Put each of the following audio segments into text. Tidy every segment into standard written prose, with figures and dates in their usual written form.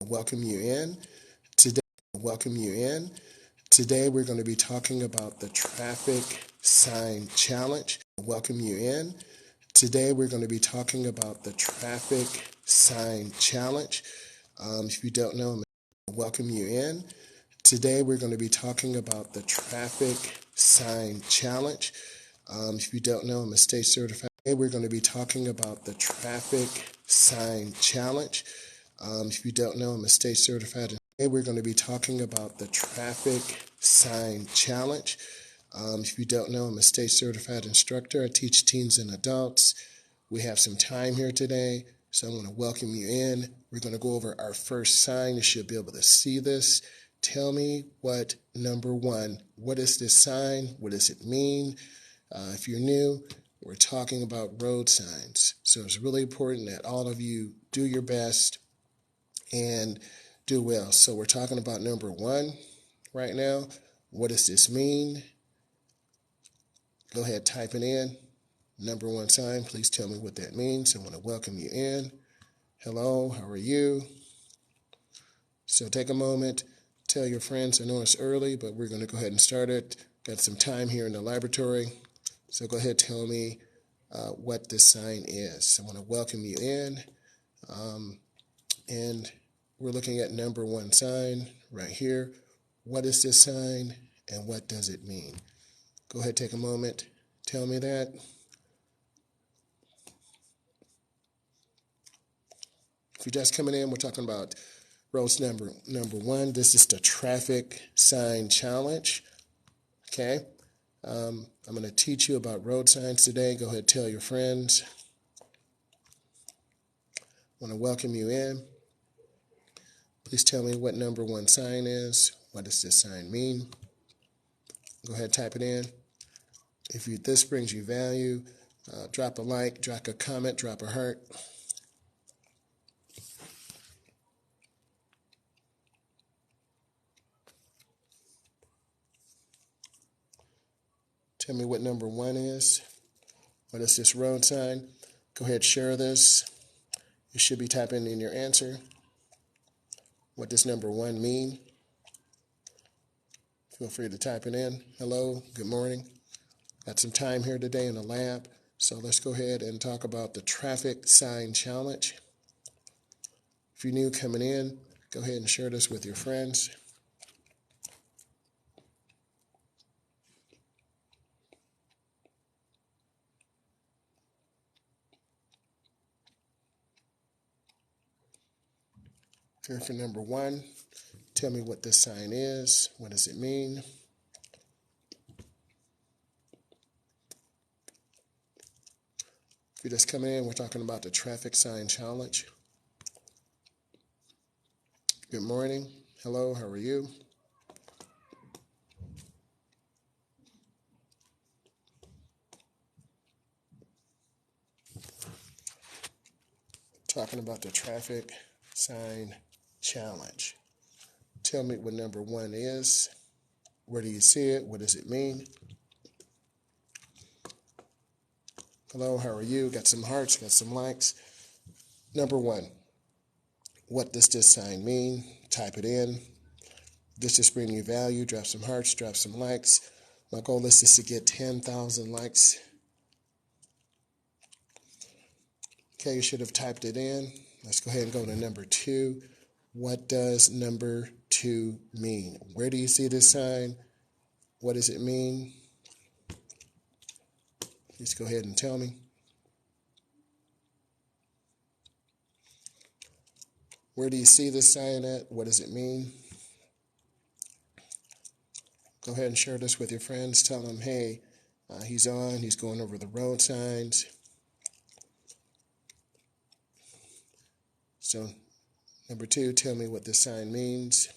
welcome you in. Today, welcome you in. Today we're going to be talking about the traffic sign challenge. Welcome you in. Today we're going to be talking about the traffic sign challenge. If you don't know, welcome you in. Today we're going to be talking about the traffic sign challenge. If you don't know, I'm a state certified. Today we're going to be talking about the traffic sign challenge. If you don't know, I'm a state certified. Today we're going to be talking about the traffic sign challenge. If you don't know, I'm a state certified instructor. I teach teens and adults. We have some time here today, so I want to welcome you in. We're going to go over our first sign. You should be able to see this. Tell me what number one, what is this sign? What does it mean? If you're new, we're talking about road signs. So it's really important that all of you do your best and do well. So we're talking about number one right now. What does this mean? Go ahead, type it in. Number one sign, please tell me what that means. I want to welcome you in. Hello, how are you? So take a moment, tell your friends. I know it's early, but we're going to go ahead and start it. Got some time here in the laboratory. So go ahead, tell me what this sign is. I want to welcome you in. And we're looking at number one sign right here. What is this sign and what does it mean? Go ahead, take a moment, tell me that. If you're just coming in, we're talking about roads number one. This is the traffic sign challenge. Okay. I'm going to teach you about road signs today. Go ahead, tell your friends. I want to welcome you in. Please tell me what number one sign is. What does this sign mean? Go ahead, type it in. If this brings you value, drop a like, drop a comment, drop a heart. Tell me what number one is. What is this road sign? Go ahead, share this. You should be typing in your answer. What does number one mean? Feel free to type it in. Hello, good morning. Got some time here today in the lab, so let's go ahead and talk about the traffic sign challenge. If you're new coming in, go ahead and share this with your friends. Here for number one, tell me what this sign is. What does it mean? If you're just coming in, we're talking about the traffic sign challenge. Good morning. Hello, how are you? Talking about the traffic sign challenge. Tell me what number one is. Where do you see it? What does it mean? Hello, how are you? Got some hearts, got some likes. Number one, what does this sign mean? Type it in. This just bring you value. Drop some hearts, drop some likes. My goal is just to get 10,000 likes. Okay, you should have typed it in. Let's go ahead and go to number two. What does number two mean? Where do you see this sign? What does it mean? Please go ahead and tell me. Where do you see this sign at? What does it mean? Go ahead and share this with your friends. Tell them, hey, he's on. He's going over the road signs. So, number two, tell me what this sign means.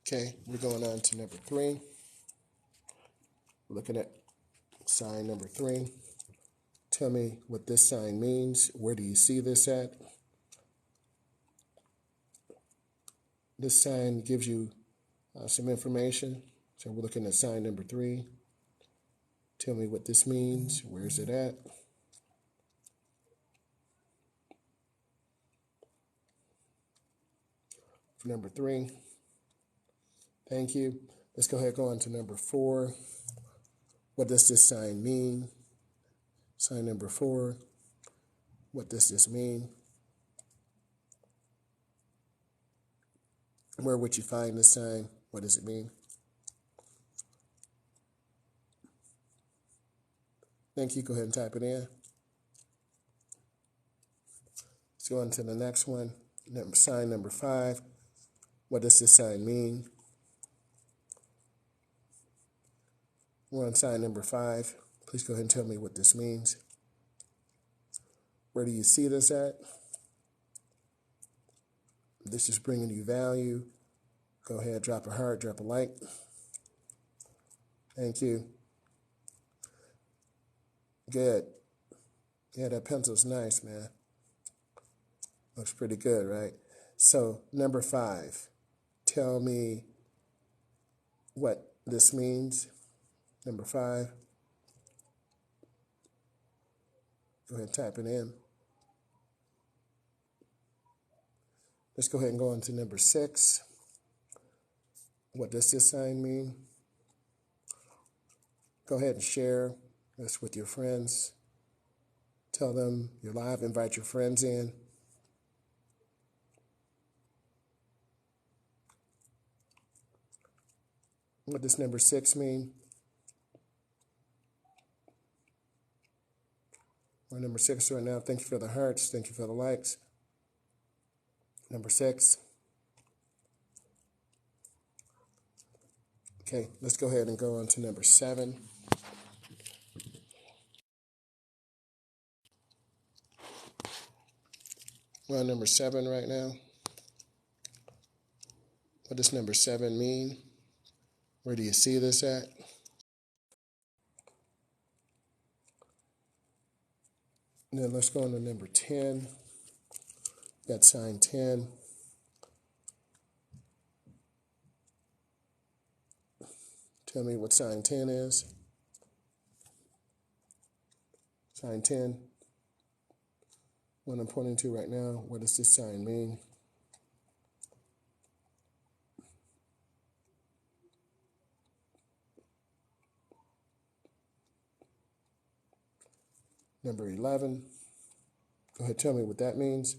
Okay, we're going on to number three. We're looking at sign number three. Tell me what this sign means. Where do you see this at? This sign gives you some information. So we're looking at sign number three. Tell me what this means. Where is it at? Number 3. Thank you. Let's go ahead and go on to number 4. What does this sign mean? Sign number 4. What does this mean? Where would you find this sign? What does it mean? Thank you. Go ahead and type it in. Let's go on to the next one. Sign number 5. What does this sign mean? We're on sign number 5. Please go ahead and tell me what this means. Where do you see this at? This is bringing you value. Go ahead, drop a heart, drop a like. Thank you. Good. Yeah, that pencil's nice, man. Looks pretty good, right? So, number 5. Tell me what this means. Number 5. Go ahead and type it in. Let's go ahead and go on to number 6. What does this sign mean? Go ahead and share this with your friends. Tell them you're live. Invite your friends in. What does number 6 mean? We're number 6 right now. Thank you for the hearts. Thank you for the likes. Number 6. Okay, let's go ahead and go on to number 7. We're on number 7 right now. What does number 7 mean? Where do you see this at? And then let's go on to number 10. Got sign 10. Tell me what sign 10 is. Sign 10. What I'm pointing to right now, what does this sign mean? Number 11. Go ahead, tell me what that means.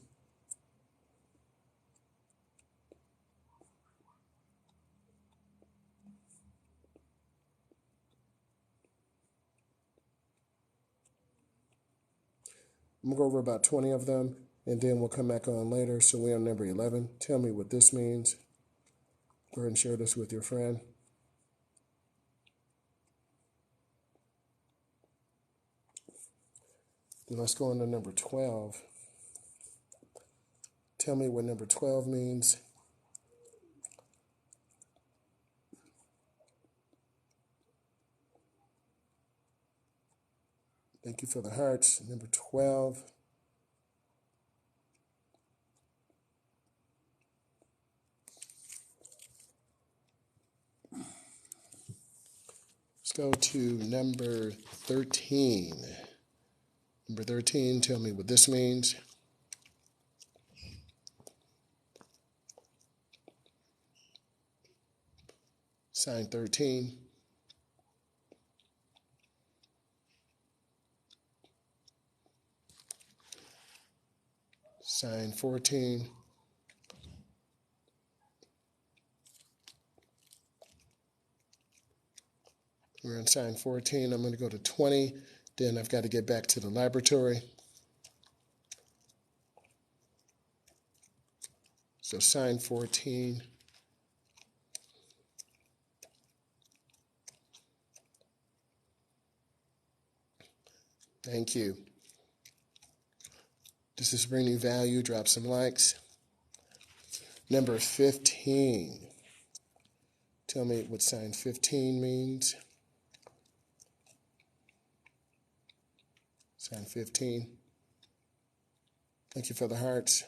I'm going to go over about 20 of them, and then we'll come back on later. So we're on number 11. Tell me what this means. Go ahead and share this with your friend. Then let's go on to number 12. Tell me what number 12 means. Thank you for the hearts. Number 12. Let's go to number 13. Number 13, tell me what this means. Sign 13. Sign 14. We're on sign 14. I'm going to go to 20. Then I've got to get back to the laboratory. So sign 14. Thank you. This is bringing value. Drop some likes. Number 15. Tell me what sign 15 means. Sign 15. Thank you for the hearts.